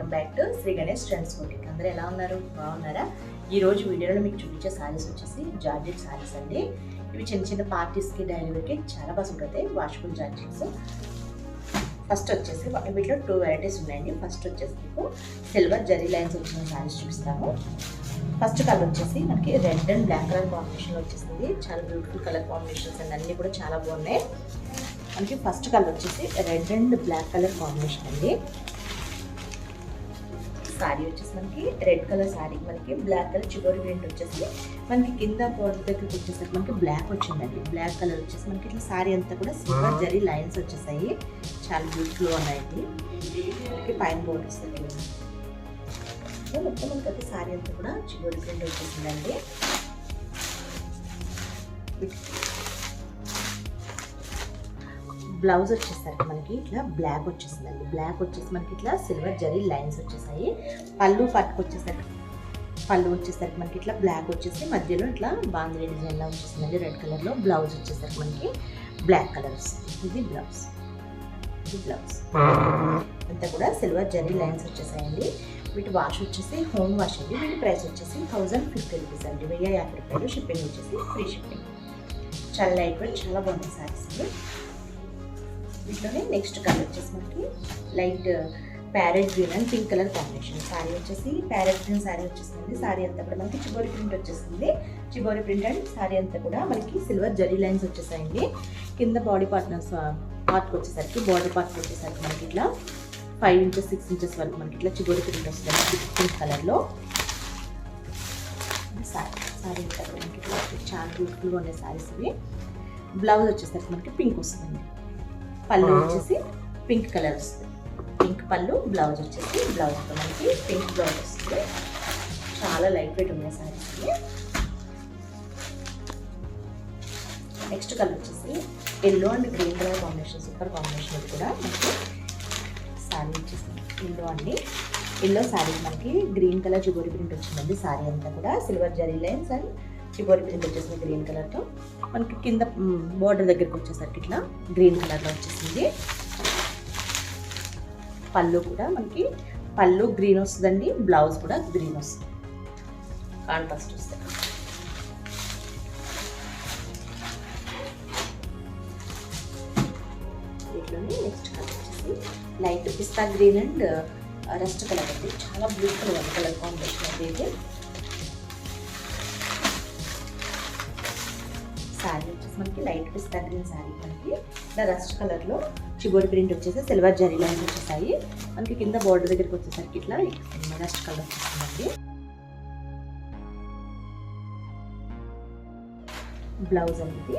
Welcome back to Sri Ganesh Trends Boutique. అందరూ ఎలా ఉన్నారు? బాగున్నారా? ఈ రోజు వీడియోలో మీకు చూపించే సారీస్ వచ్చేసి జార్జెట్ సారీస్ అండి. ఇవి చిన్న చిన్న పార్టీస్కి డైలీ వేర్కి చాలా బాగా సూట్ అవుతాయి. Washable georgettes. ఫస్ట్ వచ్చేసి వీటిలో 2 వెరైటీస్ ఉన్నాయండి. ఫస్ట్ వచ్చేసి మీకు సిల్వర్ జరీ లైన్స్ వచ్చిన సారీస్ చూపిస్తాను. ఫస్ట్ కలర్ వచ్చేసి మనకి రెడ్ అండ్ బ్లాక్ కలర్ కాంబినేషన్లో వచ్చేసింది. చాలా బ్యూటిఫుల్ కలర్ కాంబినేషన్స్ అండ్ అన్నీ కూడా చాలా బాగున్నాయి. మనకి ఫస్ట్ కలర్ వచ్చేసి red and black colour combination అండి. సారీ వచ్చేసి మనకి రెడ్ కలర్ సారీ, మనకి బ్లాక్ కలర్ చివరి ప్రింట్ వచ్చేసి మనకి కింద బోర్డర్ దగ్గరికి వచ్చేసరికి మనకి బ్లాక్ వచ్చిందండి. బ్లాక్ కలర్ వచ్చేసి మనకి ఇట్లా సారీ అంతా కూడా సిల్వర్ జరీ లైన్స్ వచ్చేసాయి. చాలా బ్యూటిఫుల్గా ఉన్నాయండి. మనకి పైన బోర్డర్ వస్తుంది. మొత్తం మనకి అయితే సారీ అంతా కూడా చివరి ప్రింట్ వచ్చేసిందండి. బ్లౌజ్ వచ్చేసరికి మనకి ఇట్లా బ్లాక్ వచ్చేసిందండి. బ్లాక్ వచ్చేసి మనకి ఇట్లా సిల్వర్ జరీ లైన్స్ వచ్చేసాయి. పళ్ళు వచ్చేసరికి మనకి ఇట్లా బ్లాక్ వచ్చేసి మధ్యలో ఇట్లా బాందిని డిజైన్ లా వచ్చేసిందండి రెడ్ కలర్లో. బ్లౌజ్ వచ్చేసరికి మనకి బ్లాక్ కలర్ వస్తుంది. ఇది బ్లౌజ్ అంతా కూడా సిల్వర్ జరీ లైన్స్ వచ్చేసాయండి. వీటి వాష్ వచ్చేసి హోమ్ వాష్ అండి. వీటి ప్రైస్ వచ్చేసి 1050 రూపీస్ అండి. 1050 రూపాయలు. షిప్పింగ్ వచ్చేసి ఫ్రీ షిప్పింగ్. చాలా లైట్ వెయిట్, చాలా బాగుంది సారీస్. వీటిలోనే నెక్స్ట్ కలర్ వచ్చేసి మనకి light parrot green and pink colour combination. Sorry వచ్చేసి ప్యారెట్ గ్రీన్ సారీ వచ్చేసింది. సారీ అంతా కూడా మనకి చిబోరి ప్రింట్ వచ్చేసింది. చిబోరి ప్రింట్ అండ్ సారీ అంతా కూడా మనకి సిల్వర్ జరీ లైన్స్ వచ్చేసాయండి. కింద బాడీ పార్ట్కి వచ్చేసరికి బార్డర్ పార్ట్కి వచ్చేసరికి మనకి ఇట్లా 5 ఇంచెస్ 6 ఇంచెస్ వరకు మనకి ఇట్లా చిబోరి ప్రింట్ వస్తుంది పింక్ కలర్లో. సారీ అంతా కూడా మనకి ఇట్లా చాలా బ్యూటిఫుల్గా ఉన్నాయి సారీస్ ఇవి. బ్లౌజ్ వచ్చేసరికి మనకి పింక్ వస్తుంది. పళ్ళు వచ్చేసి పింక్ కలర్ వస్తుంది. పింక్ పళ్ళు, బ్లౌజ్ వచ్చేసి బ్లౌజ్తో మనకి పింక్ బ్లౌజ్ వస్తుంది. చాలా లైట్ వెయిట్ ఉన్నాయి సారీస్కి. నెక్స్ట్ కలర్ వచ్చేసి yellow and green colour combination, super combination. ఇది కూడా మనకి సారీ వచ్చేసి ఎల్లో అండి. ఎల్లో సారీ మనకి గ్రీన్ కలర్ చిబోరి ప్రింట్ వచ్చిందండి. సారీ అంతా కూడా silver zari lines and shibori print వచ్చేసింది గ్రీన్ కలర్తో. మనకి కింద బోర్డర్ దగ్గరికి వచ్చేసరికి ఇట్లా గ్రీన్ కలర్లో వచ్చేసింది. పళ్ళు కూడా మనకి పళ్ళు గ్రీన్ వస్తుందండి. బ్లౌజ్ కూడా గ్రీన్ వస్తుంది. కాంట్రాస్ట్ వస్తుంది. వీటిలోనే నెక్స్ట్ కలర్ వచ్చేసి light pista green and rust colour అండి. చాలా బ్యూటిఫుల్ కలర్ కాంబినేషన్ అండి ఇది. శారీ వచ్చేసి మనకి లైట్ పిస్తా గ్రీన్ శారీ, మనకి ఇలా రస్ట్ కలర్లో చిబోరి ప్రింట్ వచ్చేసి సిల్వర్ జరీ లైన్స్ వచ్చేసాయి. మనకి కింద బోర్డర్ దగ్గరికి వచ్చేసరికి ఇట్లా రస్ట్ కలర్ వచ్చేసిందండి. బ్లౌజ్ అనేది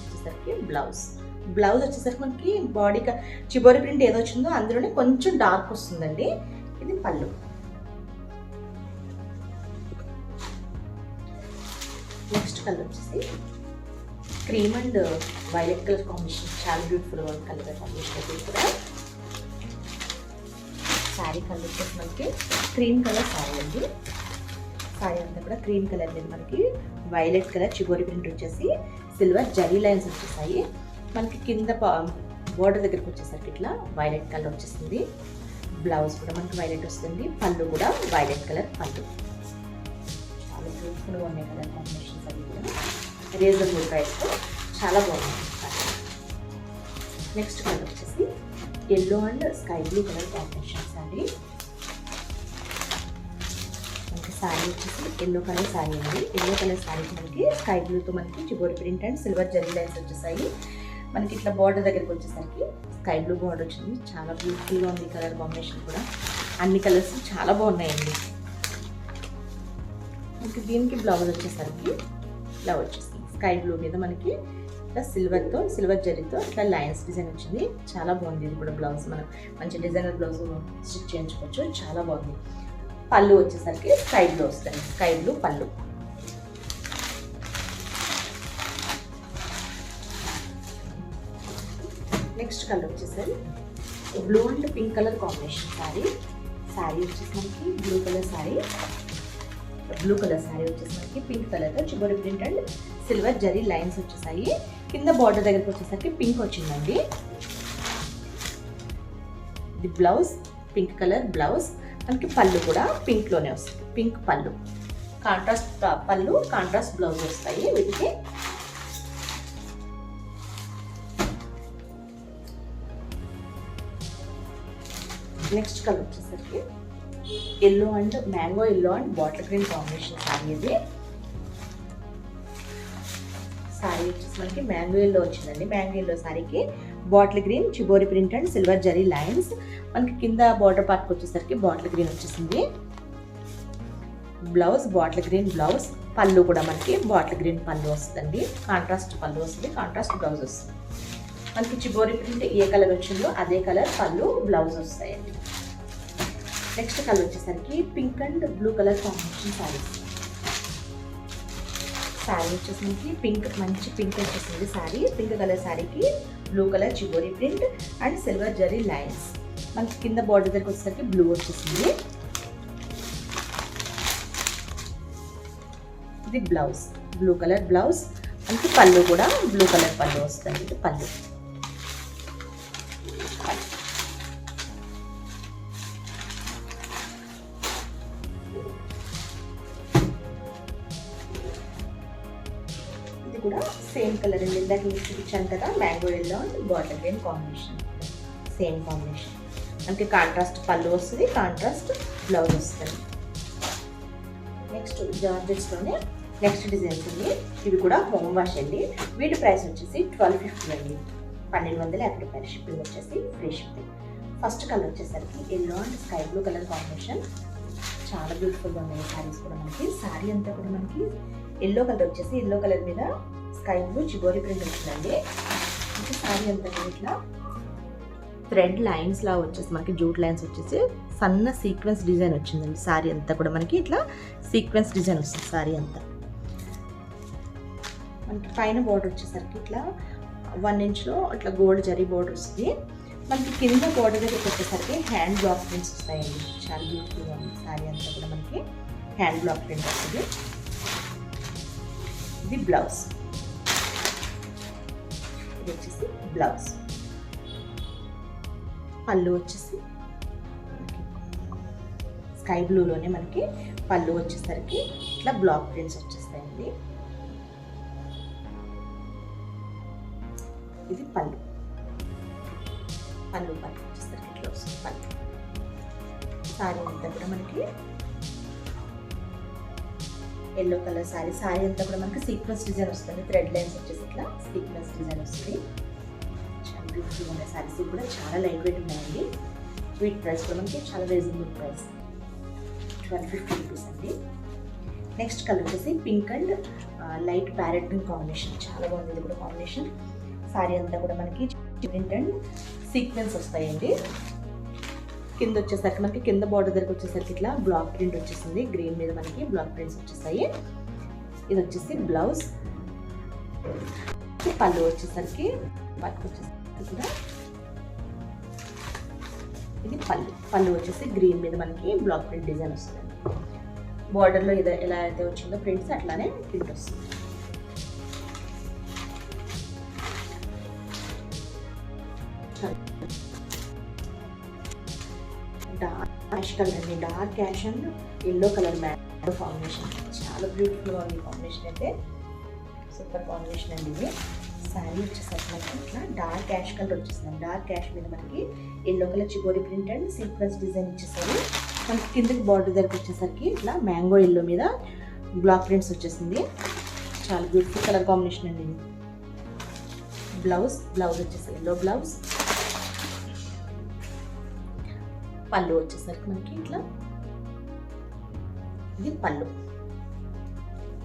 వచ్చేసరికి బ్లౌజ్ వచ్చేసరికి మనకి బాడీ చిబోరి ప్రింట్ ఏదో వచ్చిందో అందులోనే కొంచెం డార్క్ వస్తుందండి. ఇది పళ్ళు. నెక్స్ట్ కలర్ వచ్చేసి cream and violet colour combination. చాలా బ్యూటిఫుల్ కలర్ కాంబినేషన్ అయితే కూడా. శారీ కలర్ వచ్చేసి మనకి క్రీమ్ కలర్ శారీ అండి. శారీ అంతా కూడా క్రీమ్ కలర్ లేదు. మనకి వైలెట్ కలర్ చిబోరి ప్రింట్ వచ్చేసి సిల్వర్ జరీ లైన్స్ వచ్చేసాయి. మనకి కింద బోర్డర్ దగ్గరికి వచ్చేసరికి ఇట్లా వైలెట్ కలర్ వచ్చేసింది. బ్లౌజ్ కూడా మనకి వైలెట్ వస్తుంది. పళ్ళు కూడా వైలెట్ కలర్ పళ్ళు. చాలా బ్యూటిఫుల్గా ఉన్నాయి కలర్ కాంబినేషన్స్ అవి కూడా. రీజనబుల్ ప్రైస్తో చాలా బాగుంది. నెక్స్ట్ కలర్ వచ్చేసి yellow and sky blue colour combination sorry. మనకి సారీ వచ్చేసి ఎల్లో కలర్ సారీ అండి. ఎల్లో కలర్ సారీ మనకి స్కై బ్లూతో మనకి shibori print and silver zari lines వచ్చేసాయి. మనకి ఇట్లా బార్డర్ దగ్గరికి వచ్చేసరికి స్కై బ్లూ బార్డర్ వచ్చింది. చాలా బ్యూటిఫుల్గా ఉంది కలర్ కాంబినేషన్ కూడా. అన్ని కలర్స్ చాలా బాగున్నాయండి. మనకి దీనికి బ్లౌజ్ వచ్చేసరికి ఇలా వచ్చేసింది. స్కై బ్లూ మీద మనకి ఇట్లా సిల్వర్ జరీతో ఇట్లా లైన్స్ డిజైన్ వచ్చింది. చాలా బాగుంది. ఇది కూడా బ్లౌజ్ మనం మంచి డిజైనర్ బ్లౌజ్ స్టిచ్ చేయించుకోవచ్చు. చాలా బాగుంది. పళ్ళు వచ్చేసరికి స్కై బ్లూ వస్తుంది. స్కై బ్లూ పళ్ళు. నెక్స్ట్ కలర్ వచ్చేసరికి blue and pink colour combination sari వచ్చేసి మనకి బ్లూ కలర్ శారీ వచ్చేసి మనకి పింక్ కలర్తో shibori print and silver zari lines వచ్చేసాయి. కింద బార్డర్ దగ్గరికి వచ్చేసరికి పింక్ వచ్చిందండి. ఇది బ్లౌజ్, పింక్ కలర్ బ్లౌజ్. మనకి పళ్ళు కూడా పింక్లోనే వస్తుంది, పింక్ పళ్ళు, కాంట్రాస్ట్ పళ్ళు, కాంట్రాస్ట్ బ్లౌజ్ వస్తాయి వీటికి. నెక్స్ట్ కలర్ వచ్చేసరికి yellow and mango yellow and bottle green combination sari ఇది. శారీ వచ్చేసి మనకి మ్యాంగో ఎల్లో వచ్చిందండి. మ్యాంగో ఎల్లో శారీకి bottle green shibori print and silver zari lines. మనకి కింద బార్డర్ పార్ట్కి వచ్చేసరికి బాటిల్ గ్రీన్ వచ్చేసింది. బ్లౌజ్ బాటిల్ గ్రీన్ బ్లౌజ్, పళ్ళు కూడా మనకి బాటిల్ గ్రీన్ పళ్ళు వస్తుందండి, కాంట్రాస్ట్ పళ్ళు వస్తుంది, కాంట్రాస్ట్ బ్లౌజ్ వస్తుంది. మనకి చిబోరి ప్రింట్ ఏ కలర్ వచ్చిందో అదే కలర్ పళ్ళు బ్లౌజ్ వస్తాయండి. నెక్స్ట్ కలర్ వచ్చేసరికి pink and blue colour combination sari. Sari వచ్చేసి మనకి పింక్, మంచి పింక్ వచ్చేసింది శారీ. పింక్ కలర్ శారీకి blue colour shibori print and silver zari lines. మనకి కింద బార్డర్ దగ్గరికి వచ్చేసరికి బ్లూ వచ్చేసింది. ఇది బ్లౌజ్, బ్లూ కలర్ బ్లౌజ్. మనకి పళ్ళు కూడా బ్లూ కలర్ పళ్ళు వస్తుంది. ఇది పళ్ళు. ఇది కూడా సేమ్ కలర్ అండి, ఇందాక మీకు చూపించాను కదా mango yellow and bottle green combination, same combination. మనకి కాంట్రాస్ట్ పళ్ళు వస్తుంది, కాంట్రాస్ట్ బ్లౌజ్ వస్తుంది. నెక్స్ట్ జార్జెట్స్లోనే నెక్స్ట్ డిజైన్స్ అండి. ఇవి కూడా హోమ్ వాష్ అండి. వీటి ప్రైస్ వచ్చేసి 1250 అండి, 1250 రూపాయలు. షిప్పింగ్ వచ్చేసి ఫ్రీ షిప్పింగ్. ఫస్ట్ కలర్ వచ్చేసరికి yellow and sky blue colour combination. చాలా బ్యూటిఫుల్గా ఉన్నాయి శారీస్ కూడా మనకి. శారీ అంతా కూడా మనకి ఎల్లో కలర్ వచ్చేసి ఎల్లో కలర్ మీద స్కై బ్లూ చిబోరి ప్రింట్ వచ్చిందండి. ఇంకా శారీ అంతా ఇట్లా థ్రెడ్ లైన్స్ లా వచ్చేసి మనకి జూట్ లైన్స్ వచ్చేసి సన్న సీక్వెన్స్ డిజైన్ వచ్చిందండి. శారీ అంతా కూడా మనకి ఇట్లా సీక్వెన్స్ డిజైన్ వస్తుంది శారీ అంతా. మనకి పైన బోర్డర్ వచ్చేసరికి ఇట్లా 1 ఇంచ్లో ఇట్లా గోల్డ్ జరీ బోర్డర్ వస్తుంది. మనకి కింద బోర్డర్ దగ్గరికి వచ్చేసరికి హ్యాండ్ బ్లాక్ ప్రింట్స్ వస్తాయండి. చాలా బ్యూటిఫుల్గా ఉంది శారీ అంతా కూడా మనకి హ్యాండ్ బ్లాక్ ప్రింట్ వస్తుంది. ఇది బ్లౌజ్, ఇది వచ్చేసి బ్లౌజ్. పళ్ళు వచ్చేసి స్కై బ్లూలోనే మనకి పళ్ళు వచ్చేసరికి ఇట్లా బ్లాక్ ప్రింట్స్ వచ్చేస్తాయండి. ఇది పళ్ళు, పళ్ళు వచ్చేసరికి ఇట్లా వస్తుంది పళ్ళు. శారీ అంతా కూడా మనకి ఎల్లో కలర్ శారీ. శారీ అంతా కూడా మనకి సీక్వెన్స్ డిజైన్ వస్తుంది, థ్రెడ్ లైన్స్ వచ్చేసి ఇట్లా సీక్వెన్స్ డిజైన్ వస్తుంది. చాలా బ్యూటిఫుల్గా ఉన్నాయి శారీస్ కూడా, చాలా లైట్ వెయిట్ ఉన్నాయండి. వీటి ప్రైస్ కూడా మనకి చాలా రీజనబుల్ ప్రైస్, 1250 రూపీస్ అండి. నెక్స్ట్ కలర్ వచ్చేసి pink and light parrot pink combination. చాలా బాగుంది ఇది కూడా కాంబినేషన్. శారీ అంతా కూడా మనకి ప్రింట్ అండ్ సీక్వెన్స్ వస్తాయండి. కింద వచ్చేసరికి మనకి కింద బార్డర్ దగ్గరకు వచ్చేసరికి ఇట్లా బ్లాక్ ప్రింట్ వచ్చేసింది, గ్రీన్ మీద మనకి బ్లాక్ ప్రింట్స్ వచ్చేసాయి. ఇది వచ్చేసి బ్లౌజ్. పళ్ళు వచ్చేసరికి కూడా ఇది పళ్ళు, పళ్ళు వచ్చేసి గ్రీన్ మీద మనకి బ్లాక్ ప్రింట్ డిజైన్ వస్తుంది. బార్డర్లో ఎలా అయితే వచ్చిందో ప్రింట్స్ అట్లానే ప్రింట్ వస్తుంది. డార్క్ కలర్ అండి, dark ash and yellow colour mango combination. చాలా బ్యూటిఫుల్గా ఉంది కాంబినేషన్, అయితే సూపర్ కాంబినేషన్ అండి ఇది. శారీ వచ్చేసరికి మనకి ఇట్లా డార్క్ యాష్ కలర్ వచ్చేసింది. డార్క్ యాష్ మీద మనకి yellow colour shibori print and sequence design ఇచ్చేసారు. మనకి కిందకి బార్డర్ దగ్గరికి వచ్చేసరికి ఇట్లా మ్యాంగో ఎల్లో మీద బ్లాక్ ప్రింట్స్ వచ్చేసింది. చాలా బ్యూటిఫుల్ కలర్ కాంబినేషన్ అండి ఇది. బ్లౌజ్, బ్లౌజ్ వచ్చేసి ఎల్లో బ్లౌజ్. పళ్ళు వచ్చేసరికి మనకి ఇట్లా ఇది పళ్ళు,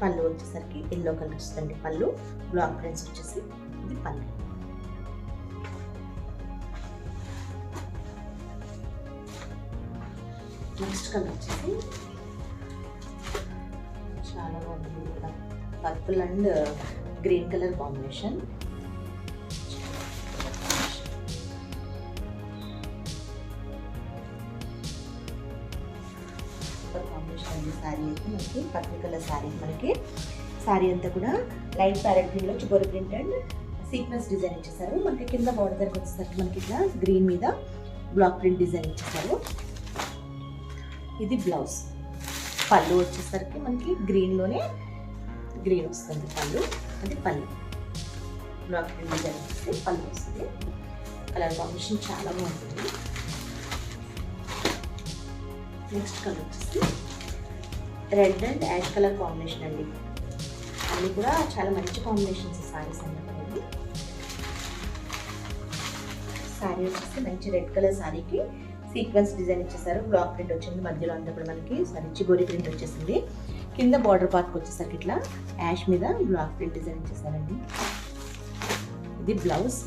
పళ్ళు వచ్చేసరికి ఎల్లో కలర్ వస్తుంది. పళ్ళు బ్లాక్ ప్రింట్స్ వచ్చేసి ఇది పళ్ళు. నెక్స్ట్ కలర్ వచ్చేసి చాలా బాగుంది కూడా, purple and green colour combination. Sari అయితే మనకి పర్పుల్ కలర్ శారీ. మనకి శారీ అంతా కూడా లైట్ ప్యారెట్ గ్రీన్లో shibori print and sequence design ఇచ్చేసారు. మనకి కింద బార్డర్ దగ్గరకు వచ్చేసరికి మనకి ఇట్లా గ్రీన్ మీద బ్లాక్ ప్రింట్ డిజైన్ ఇచ్చేసారు. ఇది బ్లౌజ్. పళ్ళు వచ్చేసరికి మనకి గ్రీన్లోనే గ్రీన్ వస్తుంది పళ్ళు. అది పళ్ళు. బ్లాక్ ప్రింట్ డిజైన్ వచ్చేసి పళ్ళు వస్తుంది. కలర్ కాంబినేషన్ చాలా బాగుంటుంది. నెక్స్ట్ కలర్ వచ్చేసి red and ash colour combination అండి. అన్నీ కూడా చాలా మంచి కాంబినేషన్స్ సారీస్ అన్నది. శారీ వచ్చేసి మంచి రెడ్ కలర్ శారీకి సీక్వెన్స్ డిజైన్ ఇచ్చేసారు. బ్లాక్ ప్రింట్ వచ్చింది మధ్యలో అంతా కూడా మనకి మంచి గోరి ప్రింట్ వచ్చేసింది. కింద బార్డర్ పార్ట్కి వచ్చేసరికి ఇట్లా యాష్ మీద బ్లాక్ ప్రింట్ డిజైన్ ఇచ్చేసారండి. ఇది బ్లౌజ్.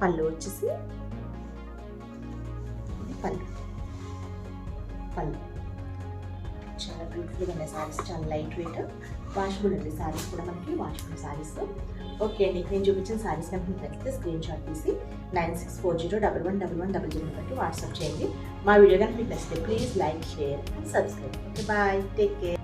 పళ్ళు వచ్చేసి ఇది పళ్ళు. చాలా బ్యూటిఫుల్గా ఉన్నాయి సారీస్. చాలా లైట్ వెయిట్, వాషబుల్ అండి సారీస్ కూడా మనకి వాషబుల్ సారీస్. ఓకే అండి, నేను చూపించిన సారీస్ కనుక మీకు నచ్చితే స్క్రీన్ షాట్ తీసి 9640111100 వాట్సాప్ చేయండి. మా వీడియో కనుక మీకు నచ్చితే please like, share and subscribe. Okay, bye, take care.